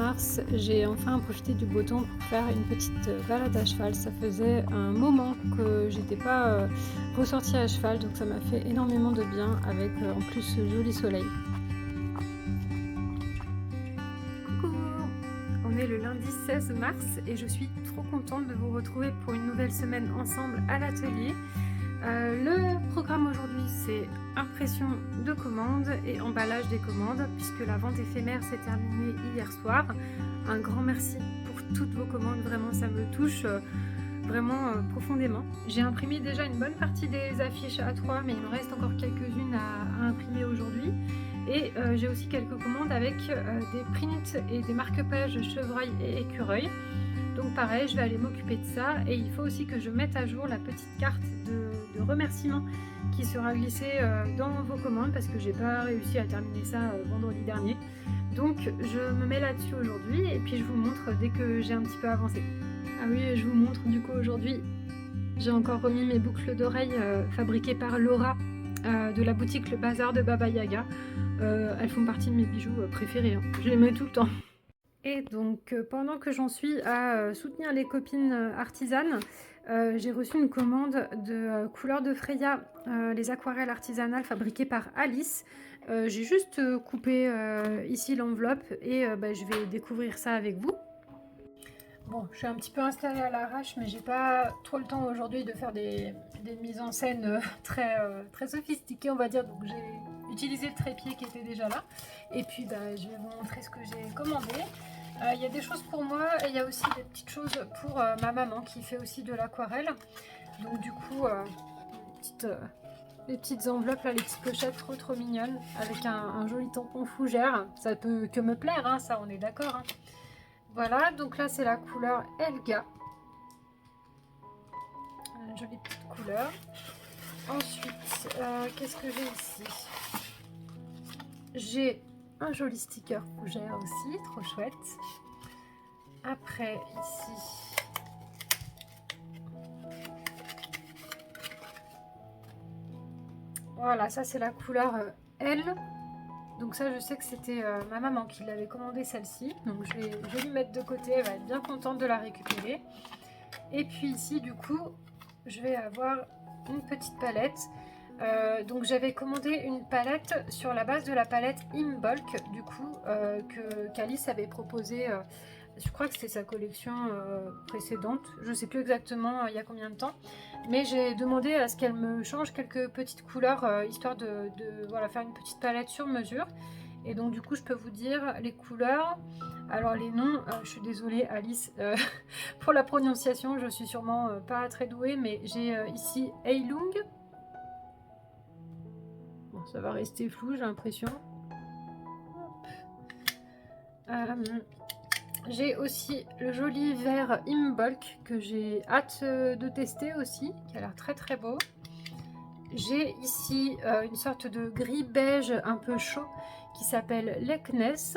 mars, j'ai enfin profité du beau temps pour faire une petite balade à cheval. Ça faisait un moment que j'étais pas ressortie à cheval, donc ça m'a fait énormément de bien avec en plus ce joli soleil. Coucou! On est le lundi 16 mars et je suis trop contente de vous retrouver pour une nouvelle semaine ensemble à l'atelier. Le programme aujourd'hui, c'est impression de commandes et emballage des commandes, puisque la vente éphémère s'est terminée hier soir. Un grand merci pour toutes vos commandes, vraiment ça me touche vraiment profondément. J'ai imprimé déjà une bonne partie des affiches A3, mais il me reste encore quelques-unes à imprimer aujourd'hui. Et j'ai aussi quelques commandes avec des prints et des marque-pages chevreuil et écureuil. Donc pareil, je vais aller m'occuper de ça et il faut aussi que je mette à jour la petite carte de remerciements qui sera glissée dans vos commandes parce que j'ai pas réussi à terminer ça vendredi dernier. Donc je me mets là-dessus aujourd'hui et puis je vous montre dès que j'ai un petit peu avancé. Ah oui, je vous montre du coup aujourd'hui, j'ai encore remis mes boucles d'oreilles fabriquées par Laura de la boutique Le Bazar de Baba Yaga. Elles font partie de mes bijoux préférés, hein. Je les mets tout le temps. Et donc pendant que j'en suis à soutenir les copines artisanes, j'ai reçu une commande de couleurs de Freya, les aquarelles artisanales fabriquées par Alice. J'ai juste coupé ici l'enveloppe et je vais découvrir ça avec vous. Bon, je suis un petit peu installée à l'arrache, mais j'ai pas trop le temps aujourd'hui de faire des mises en scène très sophistiquées, on va dire. Donc j'ai utilisé le trépied qui était déjà là. Et puis je vais vous montrer ce que j'ai commandé. Il y a des choses pour moi et il y a aussi des petites choses pour ma maman qui fait aussi de l'aquarelle. Donc du coup, les petites enveloppes, là, les petites pochettes trop mignonnes avec un joli tampon fougère. Ça peut que me plaire, hein, ça on est d'accord. Hein. Voilà, donc là c'est la couleur Elga. Une jolie petite couleur. Ensuite, qu'est-ce que j'ai ici? J'ai un joli sticker fougère aussi, trop chouette. Après, ici, voilà, ça c'est la couleur L. Donc ça, je sais que c'était ma maman qui l'avait commandé celle-ci. Donc je vais lui mettre de côté, elle va être bien contente de la récupérer. Et puis ici, du coup, je vais avoir une petite palette. Donc j'avais commandé une palette sur la base de la palette Imbulk, du coup, qu'Alice avait proposé. Je crois que c'était sa collection précédente. Je ne sais plus exactement il y a combien de temps. Mais j'ai demandé à ce qu'elle me change quelques petites couleurs, histoire de voilà, faire une petite palette sur mesure. Et donc du coup, je peux vous dire les couleurs. Alors les noms, je suis désolée Alice pour la prononciation. Je suis sûrement pas très douée. Mais j'ai ici Heilung. Bon, ça va rester flou, j'ai l'impression. J'ai aussi le joli vert Imbulk que j'ai hâte de tester aussi, qui a l'air très beau. J'ai ici une sorte de gris beige un peu chaud qui s'appelle Lekness.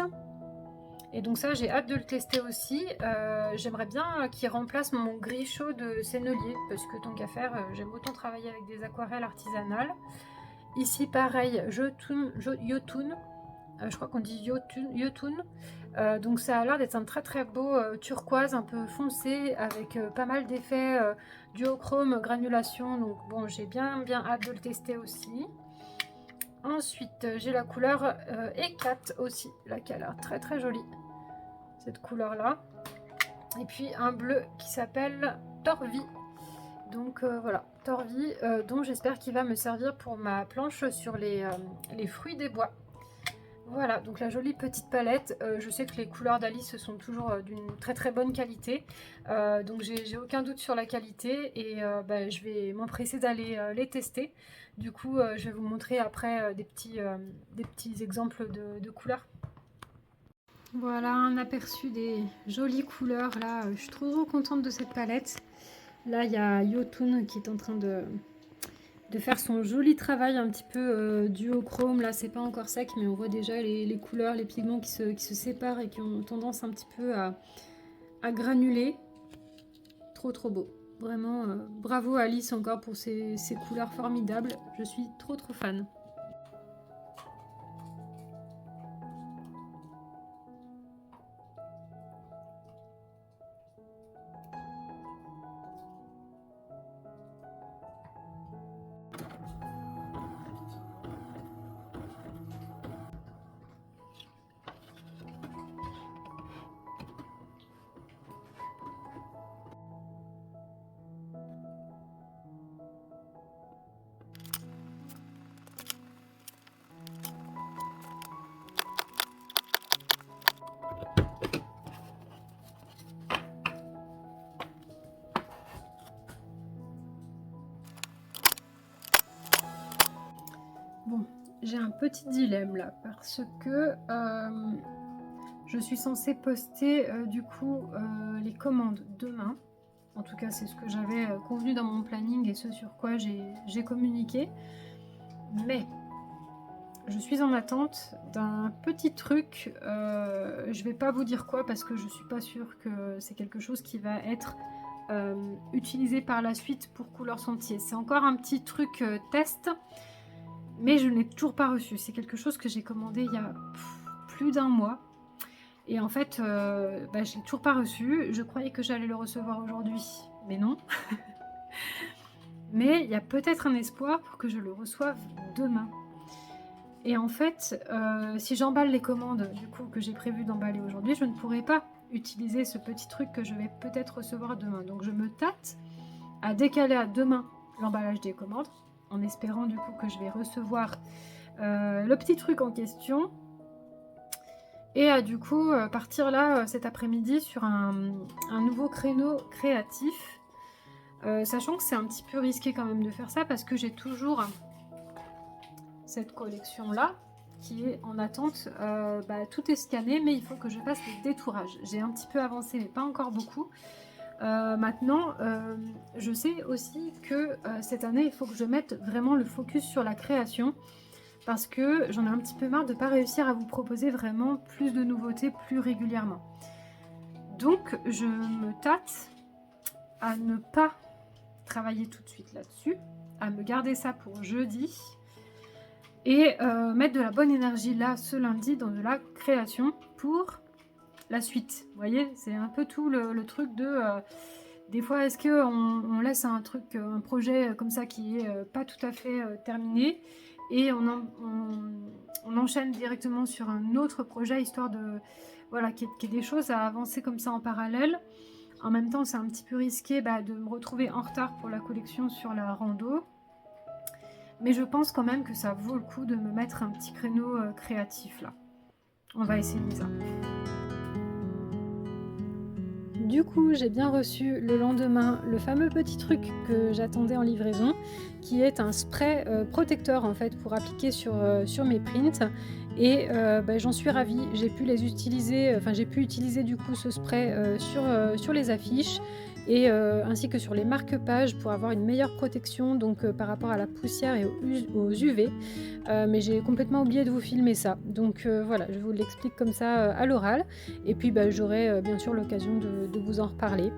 Et donc ça, j'ai hâte de le tester aussi. J'aimerais bien qu'il remplace mon gris chaud de Sennelier, parce que tant qu'à faire, j'aime autant travailler avec des aquarelles artisanales. Ici, pareil, Jotun. Je crois qu'on dit Yotun. Donc ça a l'air d'être un très beau turquoise un peu foncé avec pas mal d'effets duochrome, granulation. Donc bon, j'ai bien hâte de le tester aussi. Ensuite, j'ai la couleur E4 aussi, là qui a l'air très jolie. Cette couleur là. Et puis un bleu qui s'appelle Torvi. Donc voilà, Torvi, dont j'espère qu'il va me servir pour ma planche sur les fruits des bois. Voilà, donc la jolie petite palette. Je sais que les couleurs d'Alice sont toujours d'une très bonne qualité. Donc j'ai aucun doute sur la qualité et je vais m'empresser d'aller les tester. Du coup, je vais vous montrer après des petits exemples de couleurs. Voilà un aperçu des jolies couleurs là. Je suis trop contente de cette palette. Là, il y a Yotun qui est en train de faire son joli travail un petit peu duochrome. Là, c'est pas encore sec, mais on voit déjà les couleurs, les pigments qui se séparent et qui ont tendance un petit peu à granuler. Trop beau. Vraiment, bravo à Alice encore pour ces couleurs formidables. Je suis trop fan. Bon, j'ai un petit dilemme là parce que je suis censée poster du coup les commandes demain. En tout cas, c'est ce que j'avais convenu dans mon planning et ce sur quoi j'ai communiqué. Mais je suis en attente d'un petit truc. Je vais pas vous dire quoi parce que je suis pas sûre que c'est quelque chose qui va être utilisé par la suite pour Couleur Sentier. C'est encore un petit truc test, mais je ne l'ai toujours pas reçu. C'est quelque chose que j'ai commandé il y a plus d'un mois. Et en fait, je l'ai toujours pas reçu. Je croyais que j'allais le recevoir aujourd'hui, mais non. Mais il y a peut-être un espoir pour que je le reçoive demain. Et en fait, si j'emballe les commandes du coup que j'ai prévu d'emballer aujourd'hui, je ne pourrai pas utiliser ce petit truc que je vais peut-être recevoir demain. Donc je me tâte à décaler à demain l'emballage des commandes, en espérant du coup que je vais recevoir le petit truc en question. Et du coup partir là cet après-midi sur un nouveau créneau créatif. Sachant que c'est un petit peu risqué quand même de faire ça parce que j'ai toujours cette collection là qui est en attente. Tout est scanné mais il faut que je fasse le détourage. J'ai un petit peu avancé mais pas encore beaucoup. Maintenant je sais aussi que cette année il faut que je mette vraiment le focus sur la création parce que j'en ai un petit peu marre de ne pas réussir à vous proposer vraiment plus de nouveautés plus régulièrement. Donc je me tâte à ne pas travailler tout de suite là-dessus, à me garder ça pour jeudi et mettre de la bonne énergie là ce lundi dans de la création pour la suite. Vous voyez, c'est un peu tout le truc de des fois est-ce qu'on laisse un projet comme ça qui est pas tout à fait terminé et on enchaîne directement sur un autre projet histoire de voilà qu'il y ait des choses à avancer comme ça en parallèle. En même temps, c'est un petit peu risqué de me retrouver en retard pour la collection sur la rando. Mais je pense quand même que ça vaut le coup de me mettre un petit créneau créatif là. On va essayer ça. Du coup, j'ai bien reçu le lendemain le fameux petit truc que j'attendais en livraison, qui est un spray protecteur en fait pour appliquer sur mes prints. Et j'en suis ravie, j'ai pu les utiliser, j'ai pu utiliser du coup ce spray sur les affiches et ainsi que sur les marque-pages pour avoir une meilleure protection donc par rapport à la poussière et aux UV. Mais j'ai complètement oublié de vous filmer ça. Donc voilà, je vous l'explique comme ça à l'oral. Et puis j'aurai bien sûr l'occasion de vous en reparler.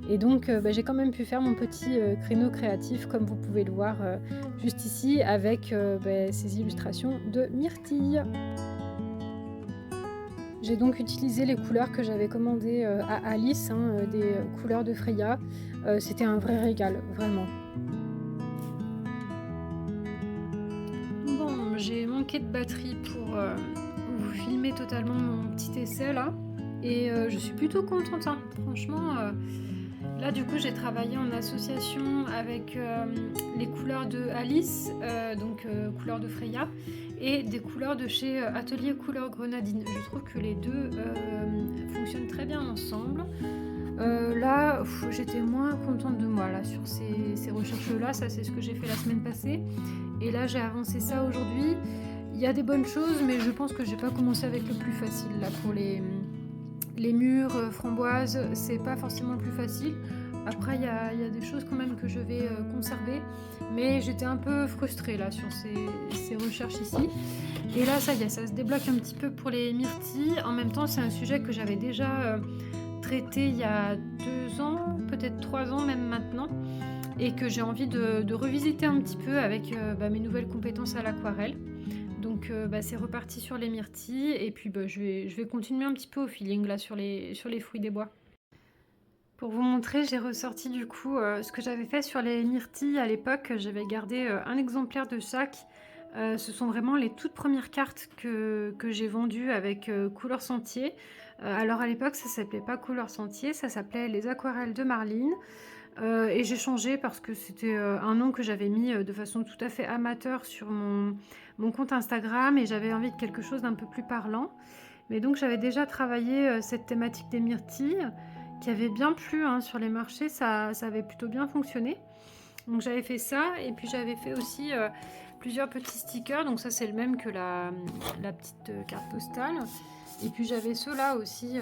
Et donc j'ai quand même pu faire mon petit créneau créatif comme vous pouvez le voir juste ici avec ces illustrations de Myrtille. J'ai donc utilisé les couleurs que j'avais commandées à Alice, des couleurs de Freya. C'était un vrai régal, vraiment. Bon, j'ai manqué de batterie pour vous filmer totalement mon petit essai là. Et je suis plutôt contente, hein. Franchement. Là, du coup, j'ai travaillé en association avec les couleurs de Alice, couleurs de Freya, et des couleurs de chez Atelier Couleur Grenadine. Je trouve que les deux fonctionnent très bien ensemble. Là, j'étais moins contente de moi là, sur ces recherches-là. Ça, c'est ce que j'ai fait la semaine passée. Et là, j'ai avancé ça aujourd'hui. Il y a des bonnes choses, mais je pense que je vais pas commencer avec le plus facile là pour les murs framboises, c'est pas forcément le plus facile. Après, il y a des choses quand même que je vais conserver, mais j'étais un peu frustrée là sur ces recherches ici. Et là, ça y est, ça se débloque un petit peu pour les myrtilles. En même temps, c'est un sujet que j'avais déjà traité il y a 2 ans, peut-être 3 ans même maintenant, et que j'ai envie de revisiter un petit peu avec mes nouvelles compétences à l'aquarelle. Donc c'est reparti sur les myrtilles et puis je vais continuer un petit peu au feeling là sur les fruits des bois. Pour vous montrer, j'ai ressorti du coup ce que j'avais fait sur les myrtilles à l'époque. J'avais gardé un exemplaire de chaque. Ce sont vraiment les toutes premières cartes que j'ai vendues avec Couleur Sentier. Alors à l'époque ça s'appelait pas Couleur Sentier, ça s'appelait les aquarelles de Marline. Et j'ai changé parce que c'était un nom que j'avais mis de façon tout à fait amateur sur mon compte Instagram et j'avais envie de quelque chose d'un peu plus parlant. Mais donc j'avais déjà travaillé cette thématique des myrtilles qui avait bien plu sur les marchés, ça avait plutôt bien fonctionné. Donc j'avais fait ça et puis j'avais fait aussi plusieurs petits stickers. Donc ça c'est le même que la petite carte postale. Et puis j'avais ceux-là aussi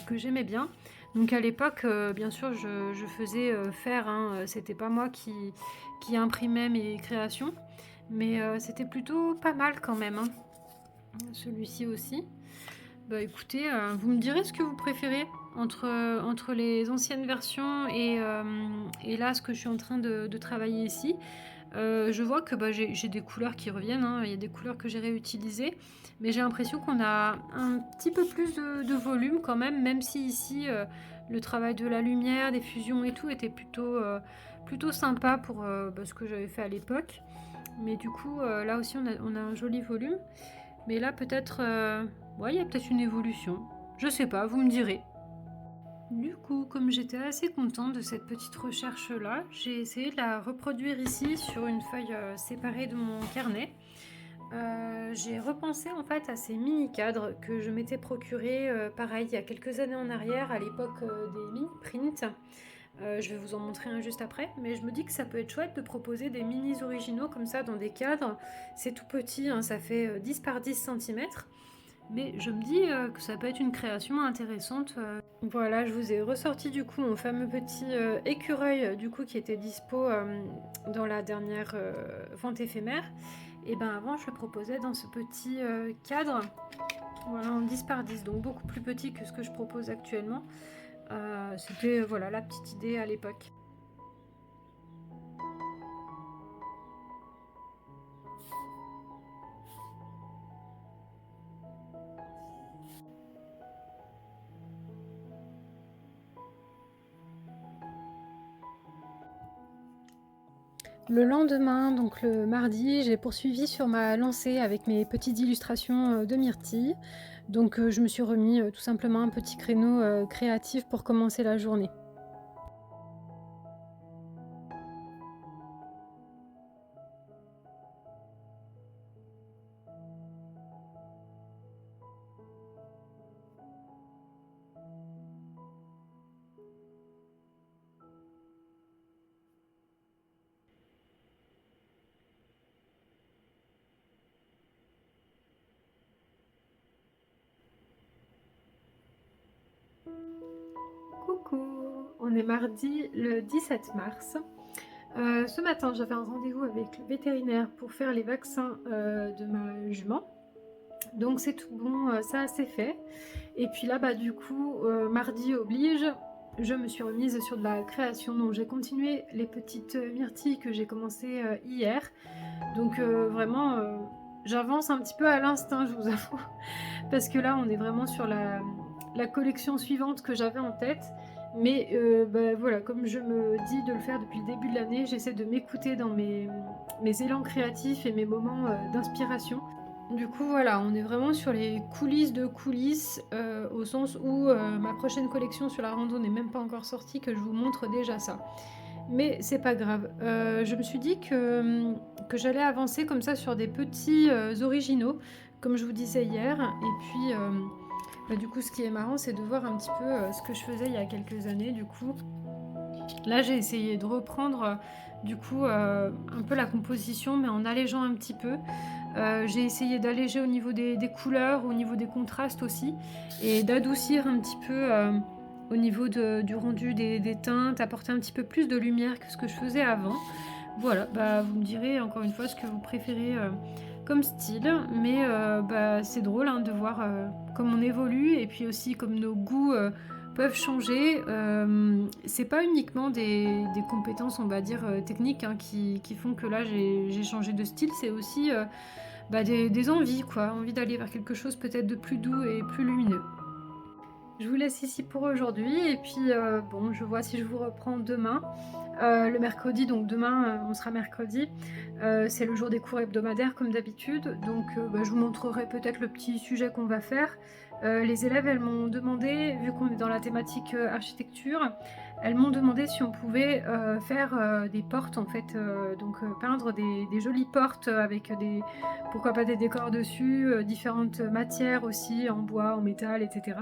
que j'aimais bien. Donc à l'époque, bien sûr, je faisais faire, hein, c'était pas moi qui imprimais mes créations. Mais c'était plutôt pas mal quand même, hein. Celui-ci aussi. Bah écoutez, vous me direz ce que vous préférez entre les anciennes versions et là ce que je suis en train de travailler ici. Je vois que bah, j'ai des couleurs qui reviennent, hein. Il y a des couleurs que j'ai réutilisées, mais j'ai l'impression qu'on a un petit peu plus de volume quand même si ici le travail de la lumière, des fusions et tout était plutôt sympa pour bah, ce que j'avais fait à l'époque. Mais du coup, là aussi on a un joli volume. Mais là peut-être, ouais, il y a peut-être une évolution. Je sais pas, vous me direz. Du coup, comme j'étais assez contente de cette petite recherche-là, j'ai essayé de la reproduire ici sur une feuille séparée de mon carnet. J'ai repensé en fait à ces mini-cadres que je m'étais procuré pareil, il y a quelques années en arrière, à l'époque des mini-prints. Je vais vous en montrer un juste après, mais je me dis que ça peut être chouette de proposer des minis originaux comme ça dans des cadres. C'est tout petit, hein, ça fait 10 par 10 cm. Mais je me dis que ça peut être une création intéressante. Voilà, je vous ai ressorti du coup mon fameux petit écureuil du coup qui était dispo dans la dernière vente éphémère. Et ben avant je le proposais dans ce petit cadre, voilà, en 10 par 10, donc beaucoup plus petit que ce que je propose actuellement. C'était voilà la petite idée à l'époque. Le lendemain, donc le mardi, j'ai poursuivi sur ma lancée avec mes petites illustrations de myrtille. Donc je me suis remis tout simplement un petit créneau créatif pour commencer la journée. Coucou, on est mardi le 17 mars. Ce matin, j'avais un rendez-vous avec le vétérinaire pour faire les vaccins de ma jument. Donc c'est tout bon, ça c'est fait. Et puis là, bah, du coup, mardi oblige, je me suis remise sur de la création. Donc j'ai continué les petites myrtilles que j'ai commencé hier. Donc vraiment, j'avance un petit peu à l'instinct, je vous avoue. Parce que là, on est vraiment sur la collection suivante que j'avais en tête. Mais bah, voilà, comme je me dis de le faire depuis le début de l'année, j'essaie de m'écouter dans mes élans créatifs et mes moments d'inspiration. Du coup, voilà, on est vraiment sur les coulisses de coulisses, au sens où ma prochaine collection sur la rando n'est même pas encore sortie, que je vous montre déjà ça. Mais c'est pas grave. Je me suis dit que j'allais avancer comme ça sur des petits originaux, comme je vous disais hier. Et puis, bah, du coup, ce qui est marrant, c'est de voir un petit peu ce que je faisais il y a quelques années. Du coup, là, j'ai essayé de reprendre du coup un peu la composition, mais en allégeant un petit peu. J'ai essayé d'alléger au niveau des couleurs, au niveau des contrastes aussi, et d'adoucir un petit peu au niveau du rendu des teintes, apporter un petit peu plus de lumière que ce que je faisais avant. Voilà, bah, vous me direz encore une fois ce que vous préférez comme style, mais bah, c'est drôle hein, de voir comme on évolue et puis aussi comme nos goûts peuvent changer. C'est pas uniquement des compétences, on va dire, techniques hein, qui font que là j'ai changé de style, c'est aussi bah, des envies, quoi. Envie d'aller vers quelque chose peut-être de plus doux et plus lumineux. Je vous laisse ici pour aujourd'hui et puis bon, je vois si je vous reprends demain. Le mercredi, donc demain on sera mercredi, c'est le jour des cours hebdomadaires comme d'habitude, donc bah, je vous montrerai peut-être le petit sujet qu'on va faire. Les élèves elles m'ont demandé, vu qu'on est dans la thématique architecture, elles m'ont demandé si on pouvait faire des portes en fait, donc peindre des jolies portes avec pourquoi pas des décors dessus, différentes matières aussi, en bois, en métal, etc.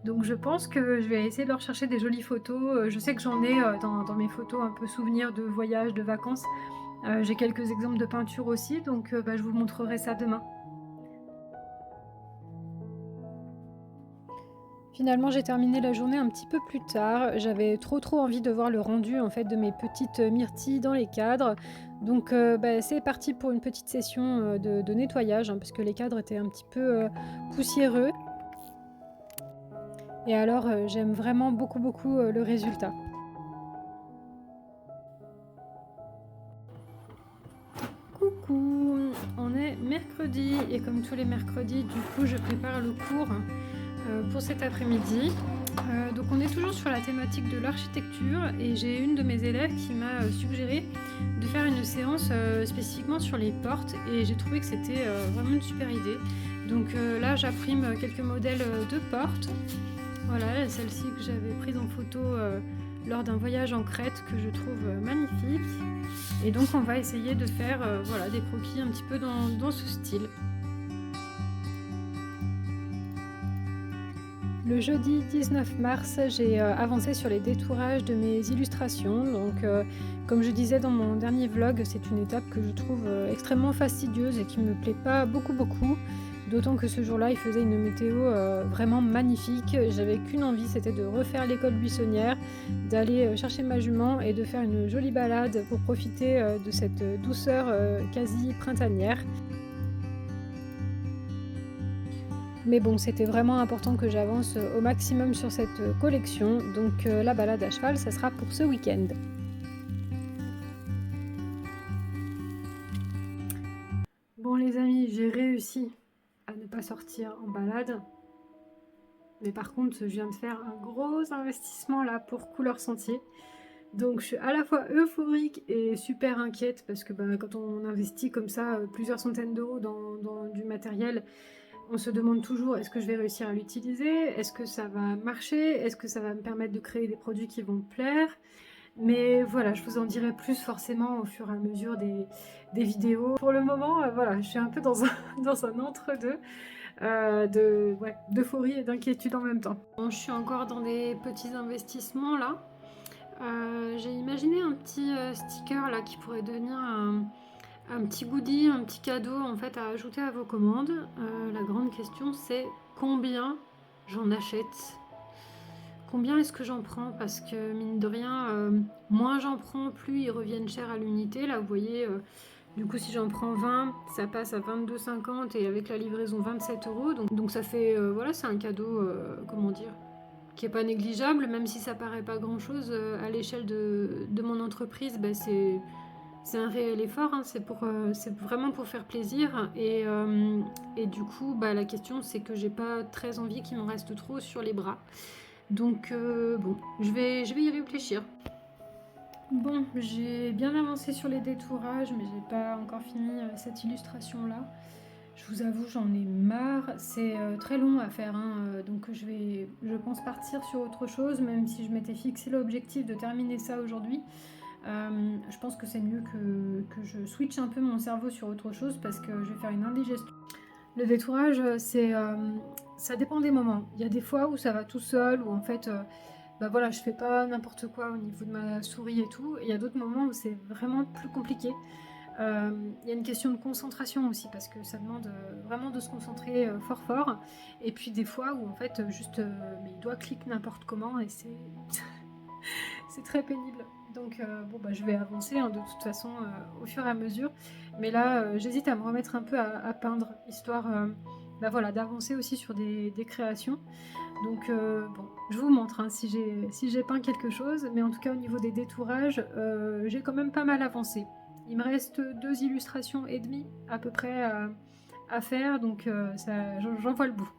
Donc je pense que je vais essayer de leur chercher des jolies photos. Je sais que j'en ai dans mes photos un peu souvenirs de voyages, de vacances. J'ai quelques exemples de peinture aussi, donc bah, je vous montrerai ça demain. Finalement, j'ai terminé la journée un petit peu plus tard. J'avais trop envie de voir le rendu en fait de mes petites myrtilles dans les cadres. Donc bah, c'est parti pour une petite session de nettoyage, hein, parce que les cadres étaient un petit peu poussiéreux. Et alors j'aime vraiment beaucoup le résultat. Coucou, on est mercredi et comme tous les mercredis, du coup je prépare le cours pour cet après-midi. Donc on est toujours sur la thématique de l'architecture et j'ai une de mes élèves qui m'a suggéré de faire une séance spécifiquement sur les portes et j'ai trouvé que c'était vraiment une super idée. Donc là j'imprime quelques modèles de portes. Voilà, celle-ci que j'avais prise en photo lors d'un voyage en Crète que je trouve magnifique. Et donc on va essayer de faire voilà, des croquis un petit peu dans ce style. Le jeudi 19 mars, j'ai avancé sur les détourages de mes illustrations. Donc, comme je disais dans mon dernier vlog, c'est une étape que je trouve extrêmement fastidieuse et qui me plaît pas beaucoup. D'autant que ce jour-là, il faisait une météo vraiment magnifique. J'avais qu'une envie, c'était de refaire l'école buissonnière, d'aller chercher ma jument et de faire une jolie balade pour profiter de cette douceur quasi printanière. Mais bon, c'était vraiment important que j'avance au maximum sur cette collection, donc la balade à cheval, ça sera pour ce week-end. Bon les amis, j'ai réussi à ne pas sortir en balade. Mais par contre, je viens de faire un gros investissement là pour Couleur Sentier. Donc je suis à la fois euphorique et super inquiète parce que bah, quand on investit comme ça plusieurs centaines d'euros dans du matériel, on se demande toujours est-ce que je vais réussir à l'utiliser, est-ce que ça va marcher, est-ce que ça va me permettre de créer des produits qui vont me plaire. Mais voilà, je vous en dirai plus forcément au fur et à mesure des vidéos. Pour le moment, voilà, je suis un peu dans un entre-deux d'euphorie et d'inquiétude en même temps. Bon, je suis encore dans des petits investissements là. J'ai imaginé un petit sticker là qui pourrait devenir un petit goodie, un petit cadeau en fait à ajouter à vos commandes. La grande question c'est combien j'en achète, combien est-ce que j'en prends, parce que mine de rien, moins j'en prends, plus ils reviennent cher à l'unité. Là vous voyez, du coup si j'en prends 20, ça passe à 22,50 et avec la livraison 27 euros. Donc ça fait, voilà, c'est un cadeau, comment dire, qui est pas négligeable, même si ça paraît pas grand chose à l'échelle de mon entreprise. Ben c'est un réel effort, hein. C'est vraiment pour faire plaisir et du coup bah, la question c'est que j'ai pas très envie qu'il m'en reste trop sur les bras, donc bon, je vais y réfléchir. Bon, j'ai bien avancé sur les détourages mais j'ai pas encore fini cette illustration là. Je vous avoue, j'en ai marre, c'est très long à faire, hein, donc je pense partir sur autre chose, même si je m'étais fixé l'objectif de terminer ça aujourd'hui. Je pense que c'est mieux que je switch un peu mon cerveau sur autre chose parce que je vais faire une indigestion. Le détourage, ça dépend des moments. Il y a des fois où ça va tout seul, où en fait, bah voilà, je fais pas n'importe quoi au niveau de ma souris et tout. Et il y a d'autres moments où c'est vraiment plus compliqué. Il y a une question de concentration aussi parce que ça demande vraiment de se concentrer fort. Et puis des fois où en fait juste mes doigts cliquent n'importe comment et c'est c'est très pénible. Donc bon bah je vais avancer hein, de toute façon au fur et à mesure. Mais là j'hésite à me remettre un peu à peindre, histoire bah voilà, d'avancer aussi sur des créations. Donc bon, je vous montre hein, si j'ai peint quelque chose. Mais en tout cas au niveau des détourages, j'ai quand même pas mal avancé. Il me reste 2 illustrations et demie à peu près à faire, donc j'en vois le bout.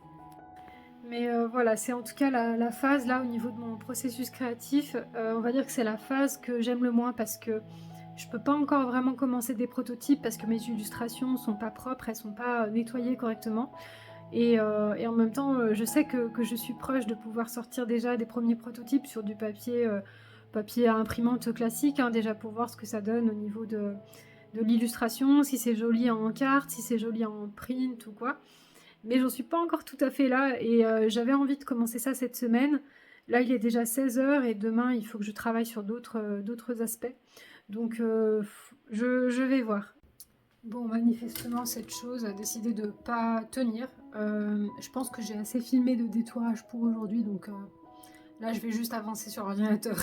Mais voilà, c'est en tout cas la phase là au niveau de mon processus créatif, on va dire que c'est la phase que j'aime le moins parce que je peux pas encore vraiment commencer des prototypes parce que mes illustrations sont pas propres, elles sont pas nettoyées correctement. Et en même temps, je sais que je suis proche de pouvoir sortir déjà des premiers prototypes sur du papier papier à imprimante classique, hein, déjà pour voir ce que ça donne au niveau de l'illustration, si c'est joli en carte, si c'est joli en print ou quoi. Mais j'en suis pas encore tout à fait là et j'avais envie de commencer ça cette semaine. Là, il est déjà 16 h et demain, il faut que je travaille sur d'autres aspects. Donc, je vais voir. Bon, manifestement, cette chose a décidé de pas tenir. Je pense que j'ai assez filmé de détourage pour aujourd'hui, donc là, je vais juste avancer sur l'ordinateur.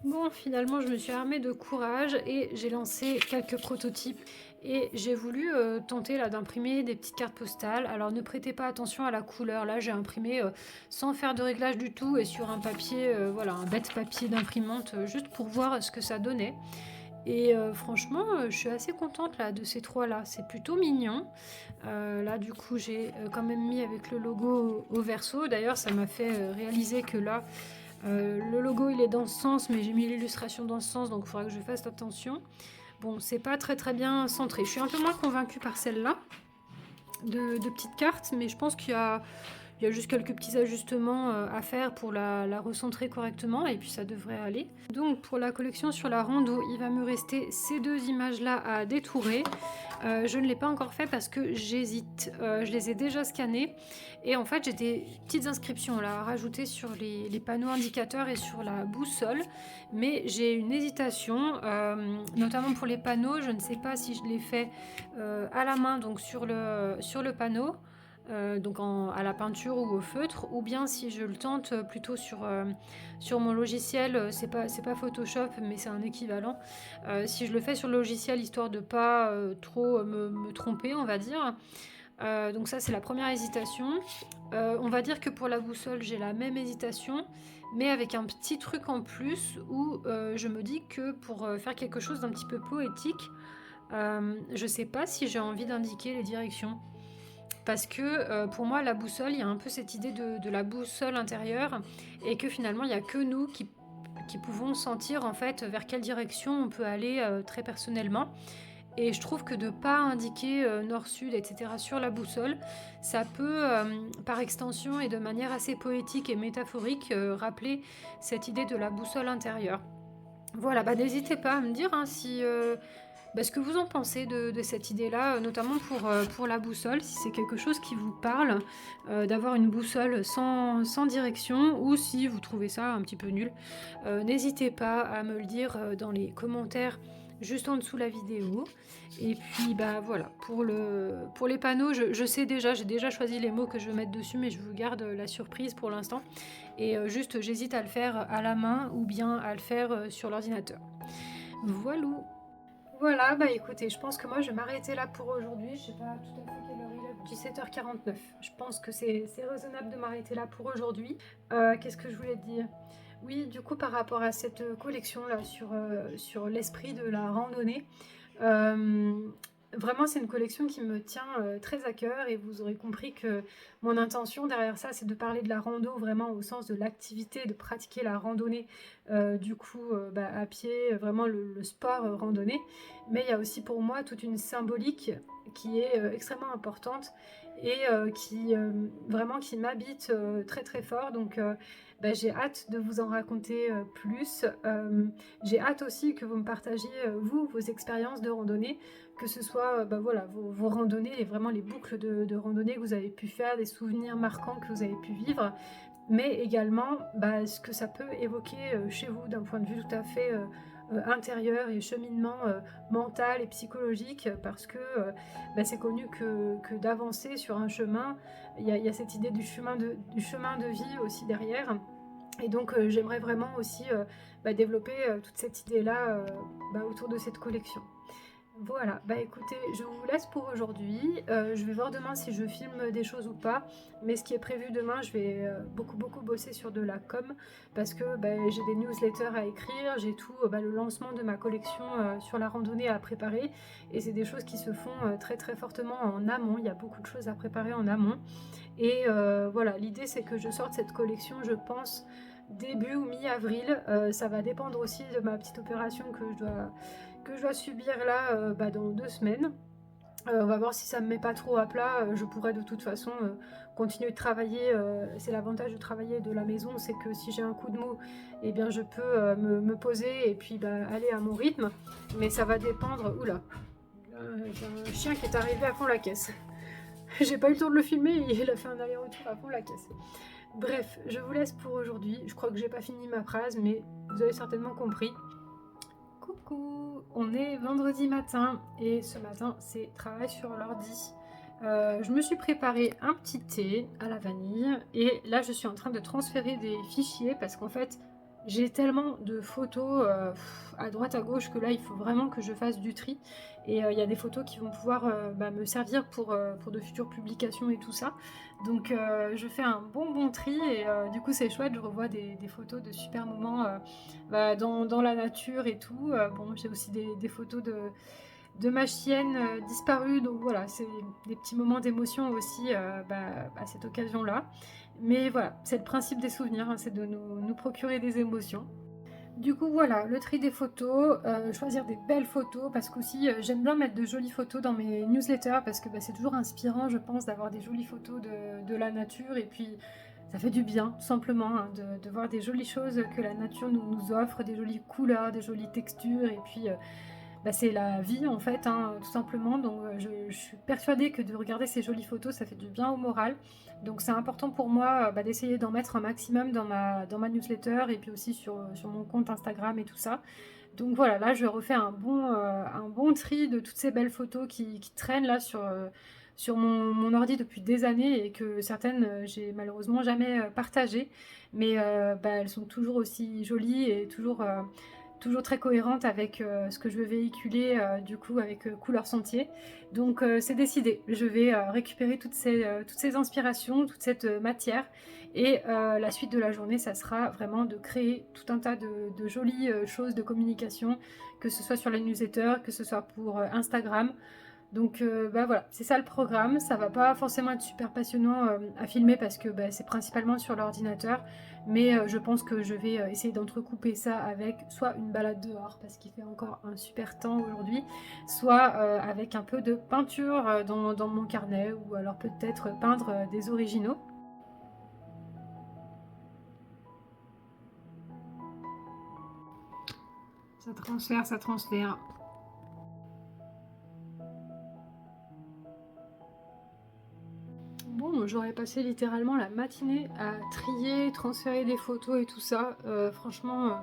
Bon, finalement, je me suis armée de courage et j'ai lancé quelques prototypes. Et j'ai voulu tenter là d'imprimer des petites cartes postales. Alors ne prêtez pas attention à la couleur. Là, j'ai imprimé sans faire de réglage du tout et sur un papier, voilà, un bête papier d'imprimante, juste pour voir ce que ça donnait. Et franchement, je suis assez contente là de ces trois-là. C'est plutôt mignon. Là, du coup, j'ai quand même mis avec le logo au verso. D'ailleurs, ça m'a fait réaliser que là, le logo il est dans ce sens, mais j'ai mis l'illustration dans ce sens, donc il faudra que je fasse attention. Bon, c'est pas très bien centré. Je suis un peu moins convaincue par celle-là de petites cartes, mais je pense qu'il y a juste quelques petits ajustements à faire pour la recentrer correctement et puis ça devrait aller. Donc pour la collection sur la rando, il va me rester ces deux images-là à détourer. Je ne l'ai pas encore fait parce que j'hésite. Je les ai déjà scannés et en fait j'ai des petites inscriptions là à rajouter sur les panneaux indicateurs et sur la boussole, mais j'ai une hésitation, notamment pour les panneaux. Je ne sais pas si je les fais à la main, donc sur le panneau. Donc à la peinture ou au feutre, ou bien si je le tente plutôt sur mon logiciel, c'est pas Photoshop mais c'est un équivalent, si je le fais sur le logiciel histoire de pas trop me tromper on va dire. Donc ça c'est la première hésitation. On va dire que pour la boussole j'ai la même hésitation mais avec un petit truc en plus où je me dis que pour faire quelque chose d'un petit peu poétique, je sais pas si j'ai envie d'indiquer les directions. Parce que pour moi, la boussole, il y a un peu cette idée de la boussole intérieure et que finalement, il n'y a que nous qui pouvons sentir en fait vers quelle direction on peut aller très personnellement. Et je trouve que de ne pas indiquer nord-sud, etc. sur la boussole, ça peut, par extension et de manière assez poétique et métaphorique, rappeler cette idée de la boussole intérieure. Voilà, bah n'hésitez pas à me dire hein, si ce que vous en pensez de cette idée-là, notamment pour la boussole, si c'est quelque chose qui vous parle, d'avoir une boussole sans direction, ou si vous trouvez ça un petit peu nul. N'hésitez pas à me le dire dans les commentaires juste en dessous la vidéo. Et puis bah voilà, pour les panneaux, je sais déjà, j'ai déjà choisi les mots que je veux mettre dessus, mais je vous garde la surprise pour l'instant. Et juste j'hésite à le faire à la main ou bien à le faire sur l'ordinateur. Voilou. Voilà, bah écoutez, je pense que moi je vais m'arrêter là pour aujourd'hui. Je sais pas tout à fait quelle heure il est, 17h49. Je pense que c'est raisonnable de m'arrêter là pour aujourd'hui. Qu'est-ce que je voulais te dire? Oui, du coup par rapport à cette collection là sur l'esprit de la randonnée, vraiment c'est une collection qui me tient très à cœur et vous aurez compris que mon intention derrière ça c'est de parler de la rando vraiment au sens de l'activité, de pratiquer la randonnée à pied, vraiment le sport randonnée, mais il y a aussi pour moi toute une symbolique qui est extrêmement importante et vraiment qui m'habite très très fort, donc j'ai hâte de vous en raconter plus. J'ai hâte aussi que vous me partagiez vous, vos expériences de randonnée, que ce soit vos randonnées et vraiment les boucles de randonnée que vous avez pu faire, des souvenirs marquants que vous avez pu vivre, mais également ce que ça peut évoquer chez vous d'un point de vue tout à fait intérieur et cheminement mental et psychologique, parce que c'est connu que d'avancer sur un chemin, il y a cette idée du chemin de vie aussi derrière. Et donc j'aimerais vraiment aussi développer toute cette idée-là autour de cette collection. Voilà, bah écoutez, je vous laisse pour aujourd'hui. Je vais voir demain si je filme des choses ou pas. Mais ce qui est prévu demain, je vais beaucoup bosser sur de la com. Parce que j'ai des newsletters à écrire, j'ai tout le lancement de ma collection sur la randonnée à préparer. Et c'est des choses qui se font très fortement en amont. Il y a beaucoup de choses à préparer en amont. Et voilà, l'idée c'est que je sorte cette collection, je pense, début ou mi-avril. Ça va dépendre aussi de ma petite opération que je dois subir là dans 2 semaines. On va voir si ça me met pas trop à plat, je pourrais de toute façon continuer de travailler, c'est l'avantage de travailler de la maison, c'est que si j'ai un coup de mou, eh bien je peux me poser et puis bah, aller à mon rythme, mais ça va dépendre... Oula, j'ai un chien qui est arrivé à fond la caisse. J'ai pas eu le temps de le filmer, il a fait un aller-retour à fond la caisse. Bref, je vous laisse pour aujourd'hui, je crois que j'ai pas fini ma phrase, mais vous avez certainement compris. Coucou, on est vendredi matin et ce matin c'est travail sur l'ordi. Je me suis préparé un petit thé à la vanille et là je suis en train de transférer des fichiers parce qu'en fait j'ai tellement de photos à droite à gauche que là il faut vraiment que je fasse du tri et il y a des photos qui vont pouvoir me servir pour de futures publications et tout ça. Donc je fais un bon tri et du coup c'est chouette, je revois des photos de super moments dans la nature et tout. Bon, j'ai aussi des photos de ma chienne disparue, donc voilà, c'est des petits moments d'émotion aussi à cette occasion-là. Mais voilà, c'est le principe des souvenirs, hein, c'est de nous procurer des émotions. Du coup voilà, le tri des photos, choisir des belles photos, parce qu'aussi j'aime bien mettre de jolies photos dans mes newsletters, parce que c'est toujours inspirant je pense d'avoir des jolies photos de la nature, et puis ça fait du bien tout simplement hein, de voir des jolies choses que la nature nous offre, des jolies couleurs, des jolies textures, et puis c'est la vie en fait, hein, tout simplement. Donc je suis persuadée que de regarder ces jolies photos, ça fait du bien au moral. Donc c'est important pour moi d'essayer d'en mettre un maximum dans ma newsletter et puis aussi sur mon compte Instagram et tout ça. Donc voilà, là je refais un bon tri de toutes ces belles photos qui traînent là sur mon ordi depuis des années et que certaines j'ai malheureusement jamais partagées. Mais elles sont toujours aussi jolies et toujours très cohérente avec ce que je veux véhiculer du coup avec Couleur Sentier. Donc c'est décidé, je vais récupérer toutes ces inspirations, toute cette matière et la suite de la journée ça sera vraiment de créer tout un tas de jolies choses de communication, que ce soit sur la newsletter, que ce soit pour Instagram. Donc voilà, c'est ça le programme. Ça va pas forcément être super passionnant à filmer parce que c'est principalement sur l'ordinateur, mais je pense que je vais essayer d'entrecouper ça avec soit une balade dehors parce qu'il fait encore un super temps aujourd'hui, soit avec un peu de peinture dans mon carnet, ou alors peut-être peindre des originaux. Ça transfère, ça transfère. Bon, j'aurais passé littéralement la matinée à trier, transférer des photos et tout ça. Franchement,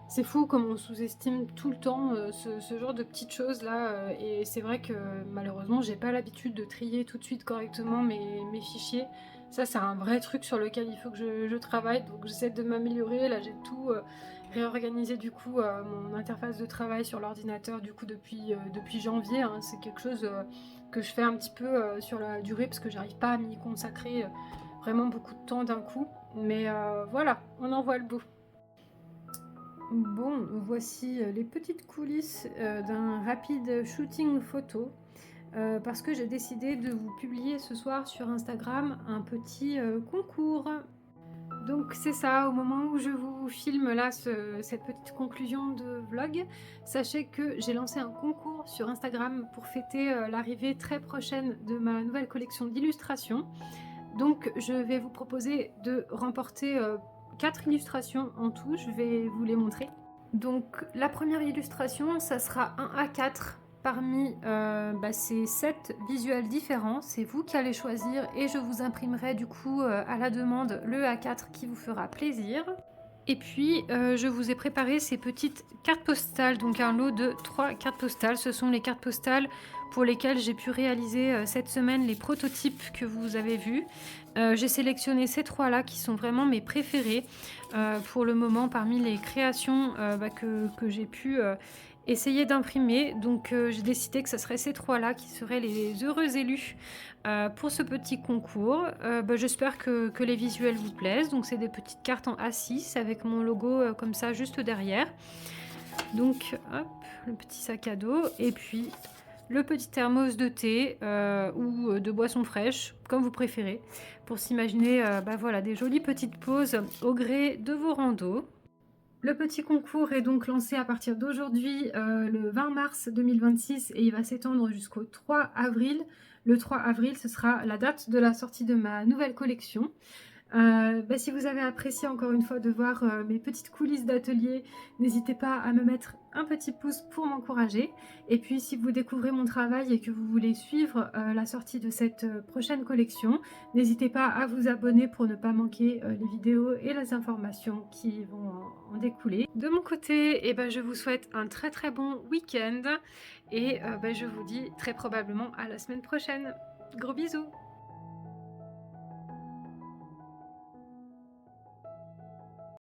c'est fou comme on sous-estime tout le temps ce genre de petites choses là. Et c'est vrai que malheureusement, j'ai pas l'habitude de trier tout de suite correctement mes fichiers. Ça, c'est un vrai truc sur lequel il faut que je travaille. Donc j'essaie de m'améliorer. Là, j'ai tout réorganisé du coup, mon interface de travail sur l'ordinateur du coup depuis janvier. Hein. C'est quelque chose que je fais un petit peu sur la durée parce que j'arrive pas à m'y consacrer vraiment beaucoup de temps d'un coup. Mais voilà, on en voit le bout. Bon, voici les petites coulisses d'un rapide shooting photo parce que j'ai décidé de vous publier ce soir sur Instagram un petit concours. Donc c'est ça, au moment où je vous filme là cette petite conclusion de vlog, sachez que j'ai lancé un concours sur Instagram pour fêter l'arrivée très prochaine de ma nouvelle collection d'illustrations. Donc je vais vous proposer de remporter 4 illustrations en tout, je vais vous les montrer. Donc la première illustration, ça sera un A4 parmi ces 7 visuels différents. C'est vous qui allez choisir et je vous imprimerai du coup à la demande le A4 qui vous fera plaisir. Et puis je vous ai préparé ces petites cartes postales, donc un lot de 3 cartes postales. Ce sont les cartes postales pour lesquelles j'ai pu réaliser cette semaine les prototypes que vous avez vus. J'ai sélectionné ces 3 là qui sont vraiment mes préférés pour le moment parmi les créations que j'ai pu essayer d'imprimer. Donc j'ai décidé que ce serait ces 3 là qui seraient les heureux élus pour ce petit concours. J'espère que les visuels vous plaisent. Donc c'est des petites cartes en A6 avec mon logo comme ça juste derrière. Donc hop, le petit sac à dos et puis le petit thermos de thé ou de boisson fraîche, comme vous préférez, pour s'imaginer voilà, des jolies petites pauses au gré de vos randos. Le petit concours est donc lancé à partir d'aujourd'hui, le 20 mars 2026 et il va s'étendre jusqu'au 3 avril. Le 3 avril, ce sera la date de la sortie de ma nouvelle collection. Si vous avez apprécié encore une fois de voir mes petites coulisses d'atelier, n'hésitez pas à me mettre un petit pouce pour m'encourager. Et puis si vous découvrez mon travail et que vous voulez suivre la sortie de cette prochaine collection, n'hésitez pas à vous abonner pour ne pas manquer les vidéos et les informations qui vont en découler. De mon côté, je vous souhaite un très très bon week-end et je vous dis très probablement à la semaine prochaine. Gros bisous!